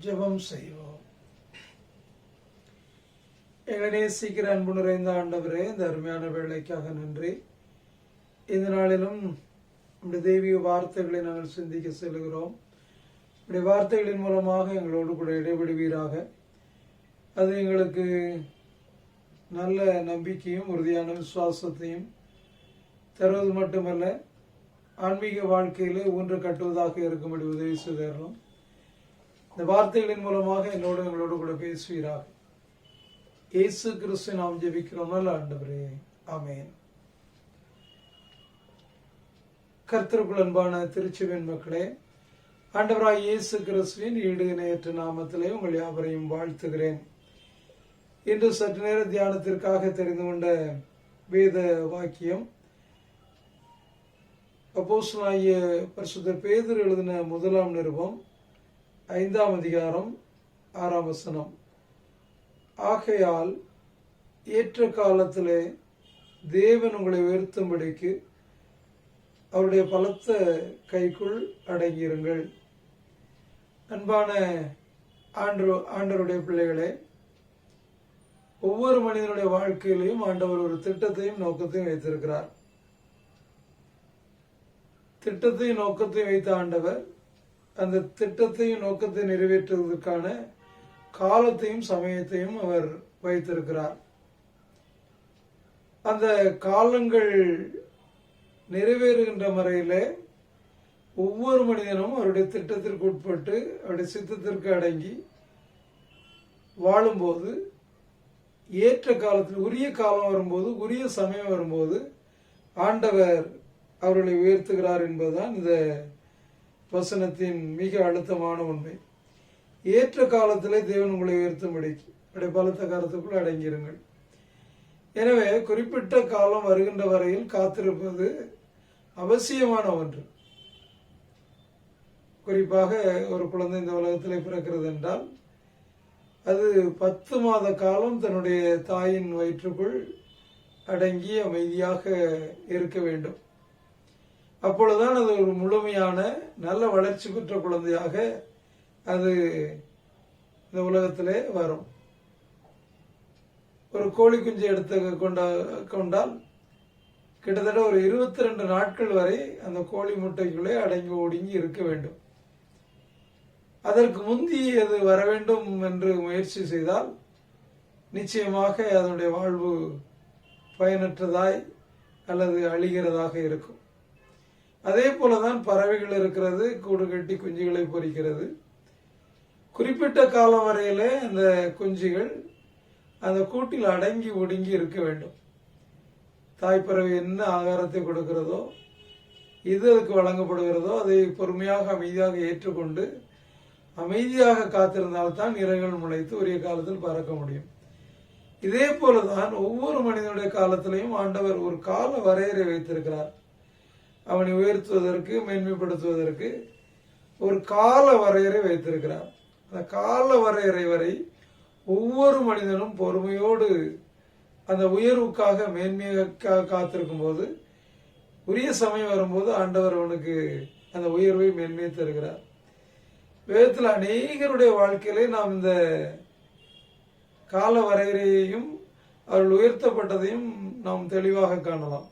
ஜெபம் செய்வோம். எங்களை நேசிக்கிற அன்பு நிறைந்த ஆண்டவரே, இந்த அருமையான வேலைக்காக நன்றி. இந்த நாளிலும் நம்முடைய தெய்வீக வார்த்தைகளை நாங்கள் சிந்திக்க செல்கிறோம். நம்முடைய வார்த்தைகளின் மூலமாக எங்களோடு கூட இடைபடுவீராக. அது எங்களுக்கு நல்ல நம்பிக்கையும் உறுதியான விசுவாசத்தையும் தருவது மட்டுமல்ல, ஆன்மீக வாழ்க்கையிலே ஊன்று கட்டுவதாக இருக்கும்படி உதவி செய்தரணும். இந்த வார்த்தைகளின் மூலமாக எங்களோடு கூட பேசுவீராக. இயேசு கிறிஸ்து நாம் ஜெபிக்கிறோம் நல்ல ஆண்டவரே, ஆமென். கர்த்தருக்குள் அன்பான திருச்சபையின் மக்களே, ஆண்டவராய் இயேசு கிறிஸ்துவின் ஈடு இணையற்ற நாமத்திலே உங்கள் யாவரையும் வாழ்த்துகிறேன். இன்று சற்று நேர தியானத்திற்காக தெரிந்து கொண்ட வேத வாக்கியம் அப்போஸ்தலனாகிய பரிசுத்த பேதுரு எழுதின முதலாம் நிருபம் 5ஆம் அதிகாரம் 6ஆம் வசனம். ஆகையால் ஏற்ற காலத்திலே தேவன் உங்களை உயர்த்தும்படிக்கு அவருடைய பலத்த கைக்குள் அடங்கியிருங்கள். அன்பான ஆண்டவருடைய பிள்ளைகளே, ஒவ்வொரு மனிதனுடைய வாழ்க்கையிலையும் ஆண்டவர் ஒரு திட்டத்தையும் நோக்கத்தையும் வைத்திருக்கிறார். திட்டத்தையும் நோக்கத்தையும் வைத்த ஆண்டவர் அந்த திட்டத்தையும் நோக்கத்தை நிறைவேற்றுவதற்கான காலத்தையும் சமயத்தையும் அவர் வைத்திருக்கிறார். அந்த காலங்கள் நிறைவேறுகின்ற முறையில ஒவ்வொரு மனிதனும் அவருடைய திட்டத்திற்கு உட்பட்டு அவருடைய சித்தத்திற்கு அடங்கி வாழும்போது, ஏற்ற காலத்தில் உரிய காலம் வரும்போது, உரிய சமயம் வரும்போது ஆண்டவர் அவர்களை உயர்த்துகிறார் என்பதுதான் இந்த வசனத்தின் மிக அழுத்தமான உண்மை. ஏற்ற காலத்திலே தேவன் உங்களை உயர்த்தும்படிக்கு அவருடைய பலத்த கருத்துக்குள் அடங்கியிருங்கள். எனவே குறிப்பிட்ட காலம் வருகின்ற வரையில் காத்திருப்பது அவசியமான ஒன்று. குறிப்பாக ஒரு குழந்தை இந்த உலகத்திலே பிறக்கிறது என்றால் அது 10 மாத காலம் தன்னுடைய தாயின் வயிற்றுக்குள் அடங்கி அமைதியாக இருக்க வேண்டும். அப்பொழுதுதான் அது ஒரு முழுமையான நல்ல வளர்ச்சி பெற்ற குழந்தையாக அது இந்த உலகத்திலே வரும். ஒரு கோழி குஞ்சு எடுத்து கொண்டால் கிட்டத்தட்ட ஒரு 22 நாட்கள் வரை அந்த கோழி முட்டைக்குள்ளே அடங்கி ஒடுங்கி இருக்க வேண்டும். அதற்கு முந்தி அது வர வேண்டும் என்று முயற்சி செய்தால் நிச்சயமாக அதனுடைய வாழ்வு பயனற்றதாய் அல்லது அழிகிறதாக இருக்கும். அதே போலதான் பறவைகள் இருக்கிறது, கூடு கட்டி குஞ்சுகளை பொரிக்கிறது. குறிப்பிட்ட காலம் வரையிலே அந்த குஞ்சுகள் அந்த கூட்டில் அடங்கி ஒடுங்கி இருக்க வேண்டும். தாய்ப்பறவை என்ன ஆகாரத்தை கொடுக்கிறதோ, இது அதுக்கு வழங்கப்படுகிறதோ அதை பொறுமையாக அமைதியாக ஏற்றுக்கொண்டு அமைதியாக காத்திருந்தால்தான் இறகுகள் முளைத்து உரிய காலத்தில் பறக்க முடியும். இதே போலதான் ஒவ்வொரு மனிதனுடைய காலத்திலையும் ஆண்டவர் ஒரு கால வரையறை வைத்திருக்கிறார். அவனை உயர்த்துவதற்கு, மேன்மைப்படுத்துவதற்கு ஒரு கால வரையறை வைத்திருக்கிறார். அந்த கால வரையறை வரை ஒவ்வொரு மனிதனும் பொறுமையோடு அந்த உயர்வுக்காக, மேன்மையாக காத்திருக்கும் போது உரிய சமயம் வரும்போது ஆண்டவர் அவனுக்கு அந்த உயர்வை மேன்மையை தருகிறார். வேதத்தில் அநேகருடைய வாழ்க்கையிலே நாம் இந்த கால வரையறையையும் அவர்கள் உயர்த்தப்பட்டதையும் நாம் தெளிவாக காணலாம்.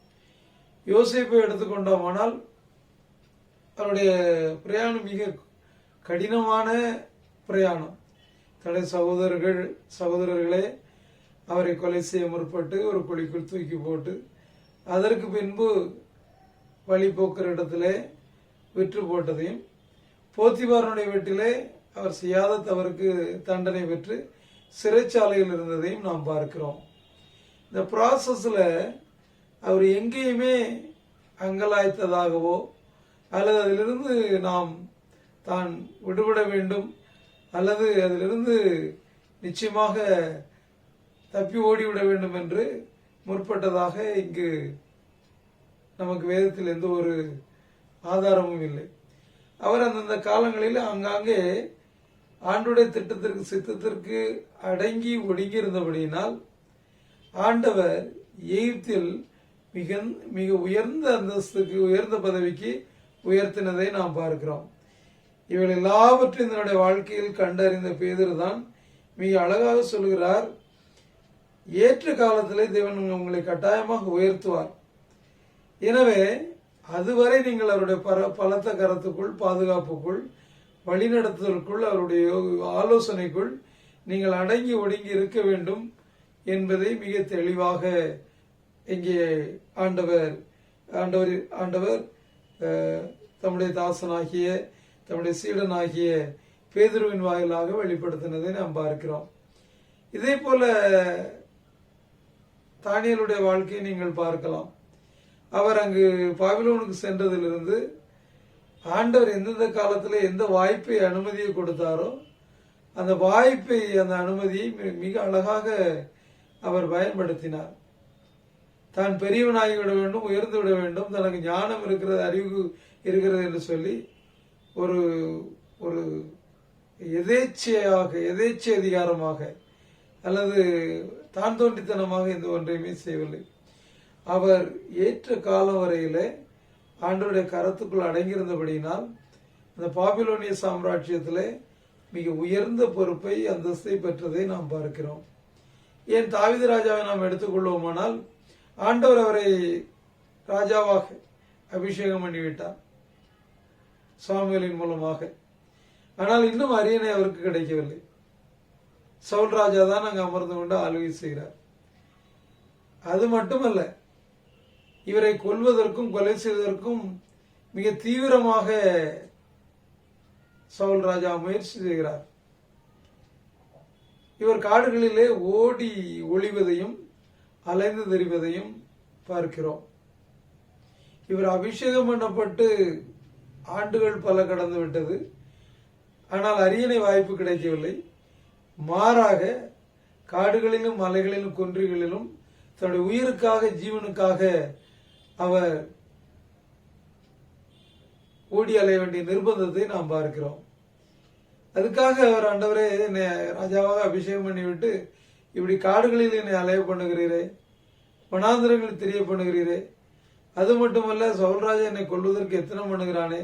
யோசேப்பை எடுத்துக்கொண்டோமானால் அவருடைய பிரயாணம் மிக கடினமான பிரயாணம். தன்னுடைய சகோதரர்களே அவரை கொலை செய்ய முற்பட்டு ஒரு குழிக்குள் தூக்கி போட்டு அதற்கு பின்பு வழி போக்குற இடத்திலே விற்று போட்டதையும், போத்திபாரனுடைய வீட்டிலே அவர் செய்யாத தவறுக்கு தண்டனை பெற்று சிறைச்சாலையில் இருந்ததையும் நாம் பார்க்கிறோம். இந்த ப்ராசஸ்ல அவர் எங்கேயுமே அங்கலாய்த்ததாகவோ அல்லது அதிலிருந்து நாம் தான் விடுபட வேண்டும் அல்லது அதிலிருந்து நிச்சயமாக தப்பி ஓடிவிட வேண்டும் என்று முற்பட்டதாக இங்கு நமக்கு வேதத்தில் எந்த ஒரு ஆதாரமும் இல்லை. அவர் அந்தந்த காலங்களில் ஆங்காங்கே ஆண்டுடைய திட்டத்திற்கு, சித்தத்திற்கு அடங்கி ஒடுங்கி இருந்தபடியினால் ஆண்டவர் எகிப்தில் மிக உயர்ந்த அந்தஸ்துக்கு, உயர்ந்த பதவிக்கு உயர்த்தினதை நாம் பார்க்கிறோம். இவள் எல்லாவற்றையும் தன்னுடைய வாழ்க்கையில் கண்டறிந்த பேதுரு தான் மிக அழகாக சொல்கிறார், ஏற்ற காலத்திலே தேவன் உங்களை கட்டாயமாக உயர்த்துவார். எனவே அதுவரை நீங்கள் அவருடைய பலத்த கரத்துக்குள், பாதுகாப்புக்குள், வழிநடத்துதலுக்குள், அவருடைய ஆலோசனைக்குள் நீங்கள் அடங்கி ஒடுங்கி இருக்க வேண்டும் என்பதை மிக தெளிவாக இங்கே ஆண்டவர் தம்முடைய தாசனாகிய தம்முடைய சீடனாகிய பேதுருவின் வாயிலாக வெளிப்படுத்தினதை நாம் பார்க்கிறோம். இதே போல தானியேலுடைய வாழ்க்கையை நீங்கள் பார்க்கலாம். அவர் அங்கு பாபிலோனுக்கு சென்றதிலிருந்து ஆண்டவர் எந்தெந்த காலத்தில் எந்த வாய்ப்பை அனுமதியை கொடுத்தாரோ அந்த வாய்ப்பை, அந்த அனுமதியை மிக அழகாக அவர் பயன்படுத்தினார். தான் பெரியவனாகி விட வேண்டும், உயர்ந்து விட வேண்டும், தனக்கு ஞானம் இருக்கிறது, அறிவு இருக்கிறது என்று சொல்லி ஒரு ஒரு எதேச்சை அதிகாரமாக அல்லது தான் தோன்றித்தனமாக எந்த ஒன்றையுமே செய்யவில்லை. அவர் ஏற்ற காலம் வரையிலே ஆண்டவருடைய கரத்துக்குள் அடங்கியிருந்தபடியினால் அந்த பாபிலோனிய சாம்ராஜ்யத்திலே மிக உயர்ந்த பொறுப்பை, அந்தஸ்தை பெற்றதை நாம் பார்க்கிறோம். ஏன் தாவீது ராஜாவை நாம் எடுத்துக்கொள்வோமானால் ஆண்டவர் அவரை ராஜாவாக அபிஷேகம் பண்ணிவிட்டார் சாமுவேலின் மூலமாக. ஆனால் இன்னும் அரியணை அவருக்கு கிடைக்கவில்லை. சவுல் ராஜா தான் அங்கு அமர்ந்து கொண்டு ஆளுகை செய்கிறார். அது மட்டுமல்ல, இவரை கொல்வதற்கும் கொலை செய்வதற்கும் மிக தீவிரமாக சவுல் ராஜா முயற்சி செய்கிறார். இவர் காடுகளிலே ஓடி ஒளிவதையும் அலைந்து தெரிவதையும் பார்க்கிறோம். இவர் அபிஷேகம் பண்ணப்பட்டு ஆண்டுகள் பல கடந்து விட்டது. ஆனால் அரியணை வாய்ப்பு கிடைக்கவில்லை. மாறாக காடுகளிலும் மலைகளிலும் குன்றிகளிலும் தன்னுடைய உயிருக்காக, ஜீவனுக்காக அவர் ஓடி அலைய வேண்டிய நிர்பந்தத்தை நாம் பார்க்கிறோம். அதுக்காக அவர், ஆண்டவரே என்னை ராஜாவாக அபிஷேகம் பண்ணிவிட்டு இப்படி காடுகளில் என்னை அலைய பண்ணுகிறீரே, வனாந்திரங்களில் தெரிய பண்ணுகிறீரே, அது மட்டுமல்ல சவுல்ராஜா என்னை கொல்வதற்கு எத்தனை பண்ணுகிறானே,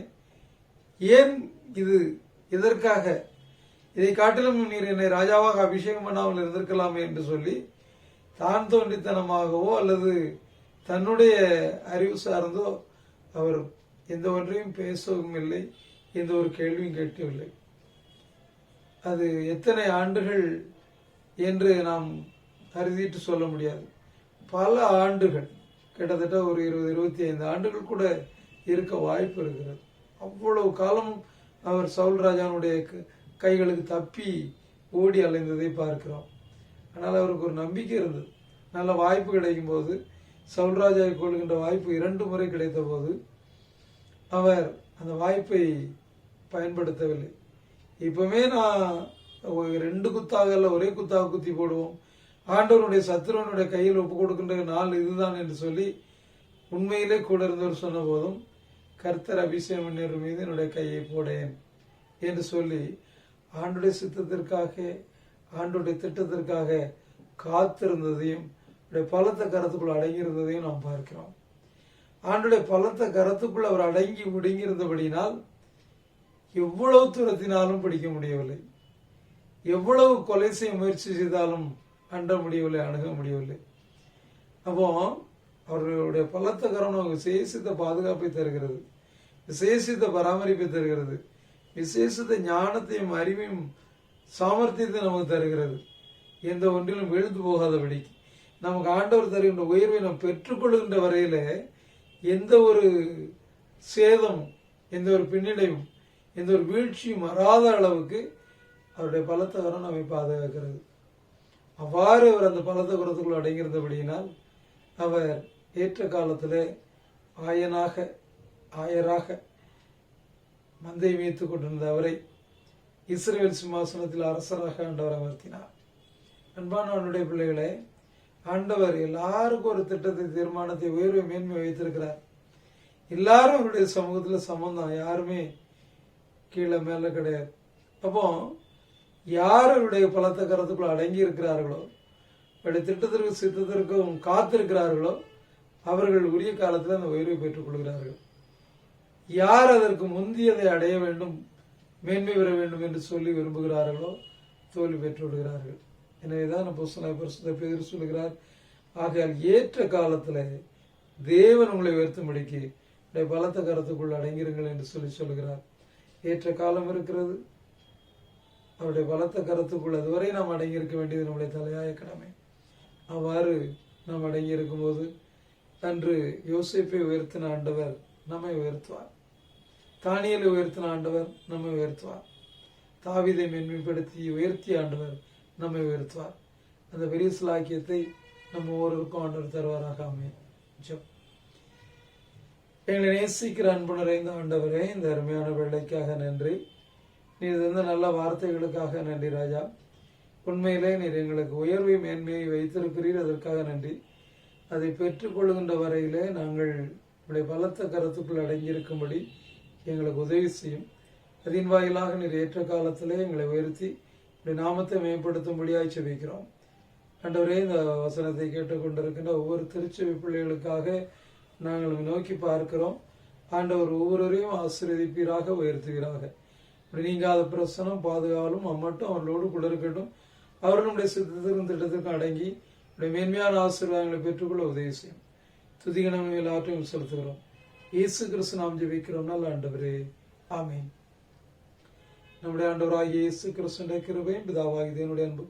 ஏன் இது, இதற்காக, இதை காட்டிலும் நீர் என்னை ராஜாவாக அபிஷேகம் பண்ணாமல் இருந்திருக்கலாமே என்று சொல்லி தான் தோன்றித்தனமாகவோ அல்லது தன்னுடைய அறிவு சார்ந்தோ அவர் எந்த ஒன்றையும் பேசவும் இல்லை, எந்த ஒரு கேள்வியும் கேட்கவில்லை. அது எத்தனை ஆண்டுகள் என்று நாம் அறுதிட்டு சொல்ல முடியாது. பல ஆண்டுகள், கிட்டத்தட்ட ஒரு 20-25 ஆண்டுகள் கூட இருக்க வாய்ப்பு இருக்கிறது. அவ்வளவு காலம் அவர் சவுல் ராஜானுடைய கைகளுக்கு தப்பி ஓடி அலைந்ததை பார்க்கிறோம். ஆனால் அவருக்கு ஒரு நம்பிக்கை இருந்தது. நல்ல வாய்ப்பு கிடைக்கும் போது, சவுல் ராஜாவை கொள்கின்ற வாய்ப்பு 2 முறை கிடைத்த போது அவர் அந்த வாய்ப்பை பயன்படுத்தவில்லை. இப்பவுமே நான் 2 குத்தாக அல்ல, ஒரே குத்தாக குத்தி போடுவோம், ஆண்டவனுடைய சத்துருவனுடைய கையில் ஒப்பு கொடுக்கின்ற நாள் இதுதான் என்று சொல்லி உண்மையிலே கூட இருந்தவர் சொன்ன போதும், கர்த்தர் அபிஷேகம் பண்ணியவர் மீது என்னுடைய கையை போடேன் என்று சொல்லி ஆண்டுடைய சித்தத்திற்காக, ஆண்டுடைய திட்டத்திற்காக காத்திருந்ததையும் பலத்த கரத்துக்குள் அடங்கியிருந்ததையும் நாம் பார்க்கிறோம். ஆண்டுடைய பலத்த கரத்துக்குள் அவர் அடங்கி ஒடுங்கியிருந்தபடினால் எவ்வளவு துரத்தினாலும் பிடிக்க முடியவில்லை, எவ்வளவு கொலை செய்ய முயற்சி செய்தாலும் அண்ட முடியவில்லை, அணுக முடியவில்லை. அப்போ அவர்களுடைய பலத்த கரம் நமக்கு விசேஷித்த பாதுகாப்பை தருகிறது, விசேஷித்த பராமரிப்பை தருகிறது, விசேஷித்த ஞானத்தையும் அறிவையும் சாமர்த்தியத்தை நமக்கு தருகிறது. எந்த ஒன்றிலும் விழுந்து போகாதபடி நமக்கு ஆண்டவர் தருகின்ற உயர்வை நாம் பெற்றுக்கொள்கின்ற வரையில எந்த ஒரு சேதமும், எந்த ஒரு பின்னடைவும், எந்த ஒரு வீழ்ச்சியும் வராத அளவுக்கு அவருடைய பலத்த கரம் நம்மை பாதுகாக்கிறது. அவ்வாறு அவர் அந்த பலத்த கரத்துக்குள் அடங்கியிருந்தபடியினால் அவர் ஏற்ற காலத்திலே ஆயராக மந்தை மேய்த்துக் கொண்டிருந்த அவரை இஸ்ரவேல் சிம்மாசனத்தில் அரசராக ஆண்டவர் அமர்த்தினார். அன்பான அவனுடைய பிள்ளைகளே, ஆண்டவர் எல்லாருக்கும் ஒரு திட்டத்தை, தீர்மானத்தை, உயர்வை, மேன்மை வைத்திருக்கிறார். எல்லாரும் அவருடைய சமூகத்துல சமந்தான், யாருமே கீழே மேல கிடையாது. அப்போ யார் அவருடைய பலத்த கரத்துக்குள்ள அடங்கி இருக்கிறார்களோ, அவருடைய திட்டத்திற்கு சித்தத்திற்கும் காத்திருக்கிறார்களோ, அவர்கள் உரிய காலத்தில் அந்த உயர்வை பெற்றுக் கொள்கிறார்கள். யார் அதற்கு முந்தியதை அடைய வேண்டும் மேன்மை பெற வேண்டும் என்று சொல்லி விரும்புகிறார்களோ தோல்வி பெற்று விடுகிறார்கள். எனவேதான் அப்போஸ்தலனாகிய பரிசுத்த பேதுரு சொல்லுகிறார், ஆகையால் ஏற்ற காலத்துல தேவன் உங்களை உயர்த்தும்படிக்கு பலத்த கரத்துக்குள் அடங்கிருங்கள் என்று சொல்லுகிறார். ஏற்ற காலம் இருக்கிறது. அவருடைய பலத்த கரத்துக்குள் அதுவரை நாம் அடங்கியிருக்க வேண்டியது நம்முடைய தலையாய கடமை. அவ்வாறு நாம் அடங்கி இருக்கும் போது அன்று யோசேப்பை உயர்த்தின ஆண்டவர் நம்மை உயர்த்துவார். தானியேலை உயர்த்தின ஆண்டவர் நம்மை உயர்த்துவார். தாவீதை மேன்மைப்படுத்தி உயர்த்திய ஆண்டவர் நம்மை உயர்த்துவார். அந்த பெரிய சிலாக்கியத்தை நம்ம ஒவ்வொருவருக்கும் ஆண்டவர் தருவாராக. ஆமென். ஜெபம். எங்களை நேசிக்கிற அன்பு நிறைந்த ஆண்டவரே, இந்த அருமையான வேளைக்காக நன்றி. நீர் தந்த நல்ல வார்த்தைகளுக்காக நன்றி ராஜா. உண்மையிலே நீர் எங்களுக்கு உயர்வை மேன்மையை வைத்திருக்கிறீர், அதற்காக நன்றி. அதை பெற்றுக்கொள்கின்ற வரையிலே நாங்கள் உடைய பலத்த கருத்துக்குள் அடங்கியிருக்கும்படி எங்களுக்கு உதவி செய்யும். அதன் வாயிலாக நீர் ஏற்ற காலத்திலே எங்களை உயர்த்தி உடைய நாமத்தை மேம்படுத்தும்படியாய் செபிக்கிறோம். ஆண்டவரே, இந்த வசனத்தை கேட்டுக்கொண்டிருக்கின்ற ஒவ்வொரு திருச்சபை பிள்ளைகளுக்காக நாங்கள் நோக்கி பார்க்கிறோம். ஆண்டவர் ஒவ்வொருவரையும் ஆசீர்வதிப்பீராக, உயர்த்துவீராக. நீங்காத பிரசனம் பாதுகாவலும் அம்மட்டும் அவர்களோடு கூட இருக்கட்டும். அவர்களுடைய சித்தத்திற்கும் திட்டத்திற்கும் அடங்கி மேன்மையான ஆசீர்வாதங்களை பெற்றுக்கொள்ள உதவி செய்யும். துதிகணம் எல்லாற்றையும் செலுத்துகிறோம். இயேசு கிறிஸ்து நாம் ஜெபிக்கிறோம் நல்ல ஆண்டவரே, ஆமீன். நம்முடைய ஆண்டவராகிய இயேசு கிறிஸ்துவின் கிருபையும் பிதாவாகிய தேவனுடைய அன்பு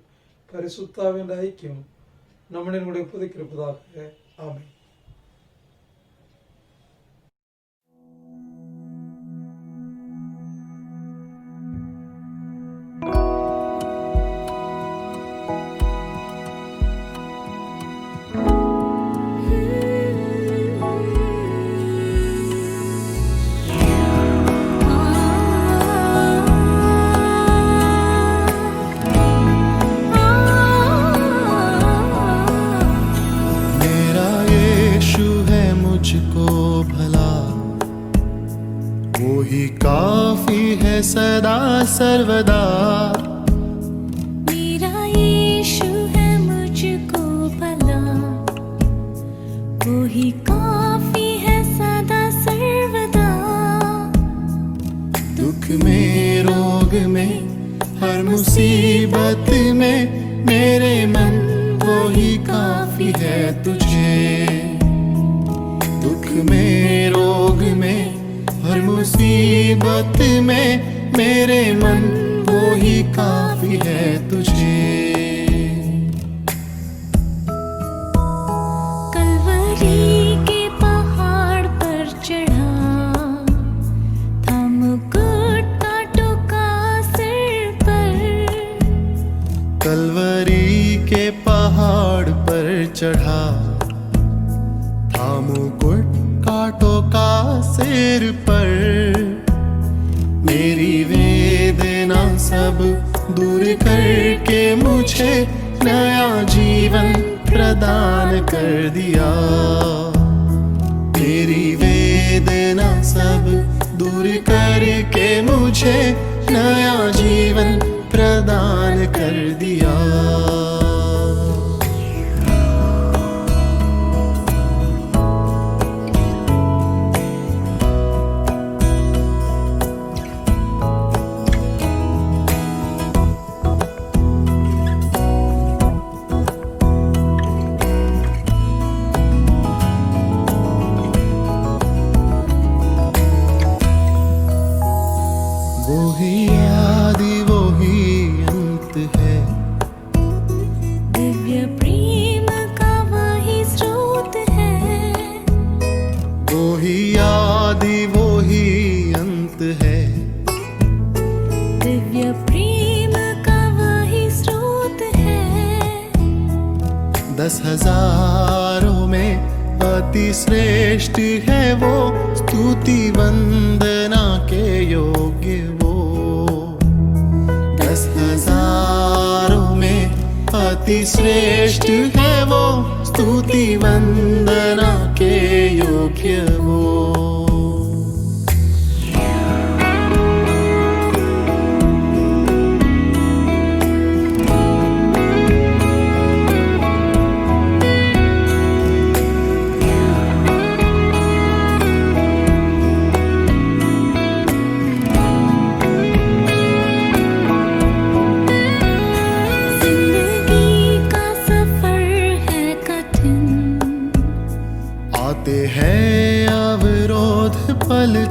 பரிசுத்தாவின் ஐக்கியம் நம்முடைய புதுக்கிருப்பதாக. ஆமீன். सदा सर्वदा मेरा यीशु है मुझको भला, वो ही काफी है सदा सर्वदा। दुख में रोग में हर मुसीबत में मेरे मन वो ही काफी है तुझे। दुख में रोग में हर मुसीबत में मेरे मन वो ही काफी है तुझे। कलवरी के पहाड़ पर चढ़ा था मुकुट कांटों का सिर पर। कलवरी के पहाड़ पर चढ़ा था मुकुट कांटों का सिर पर। मेरी वेदना सब दूर करके मुझे नया जीवन प्रदान कर दिया। मेरी वेदना सब दूर करके मुझे नया जीवन प्रदान कर दिया। दिव्य प्रेम का वही स्रोत है। 10,000 में अति श्रेष्ठ है वो, स्तुति वंदना के योग्य वो। 10,000 में अति श्रेष्ठ है वो, स्तुति वंदना के योग्य वो।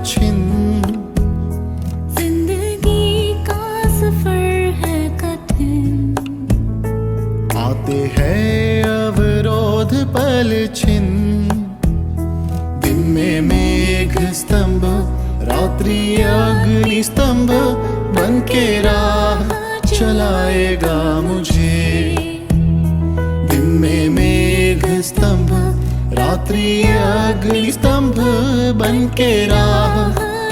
छिन जिंदगी का सफर है कठिन आते हैं अवरोध पल छिन दिन में मेघ स्तंभ रात्रि अग्नि स्तंभ बन के राह चलाएगा मुझे दिन में मेघ स्तंभ रात्रि अग्नि स्तंभ बन के राह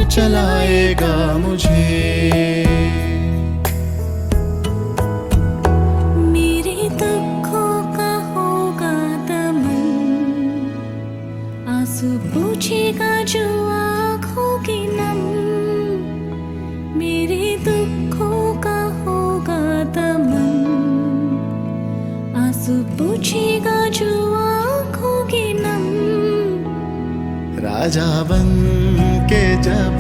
चलाएगा मुझे मेरे दुखों का होगा दमन आंसू पूछेगा जो आँखों की नम मेरे दुखों का होगा दमन आंसू पूछेगा जो आँखों की नम राजा बन के जब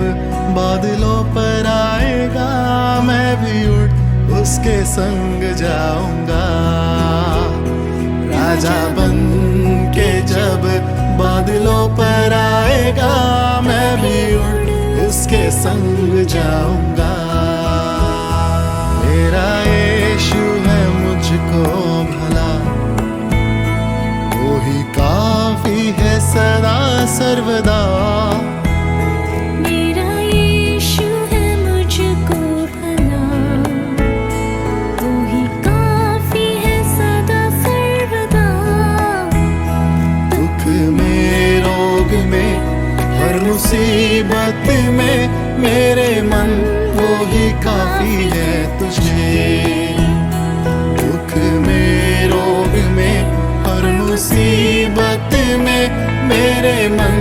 बादलों पर आएगा मैं भी उड़ उसके संग जाऊंगा राजा बन के जब बादलों पर आएगा मैं भी उड़ उसके संग जाऊंगा मेरा यीशु है मुझको भला वो ही काफी है सदा सर्वदा मेरा यीशु है मुझको भला वो ही काफी है सदा सर्वदा दुख में रोग में हर मुसीबत में मेरे मन वो ही काफी है तुझे दुख में रोग में हर मुसीबत में मेरे मन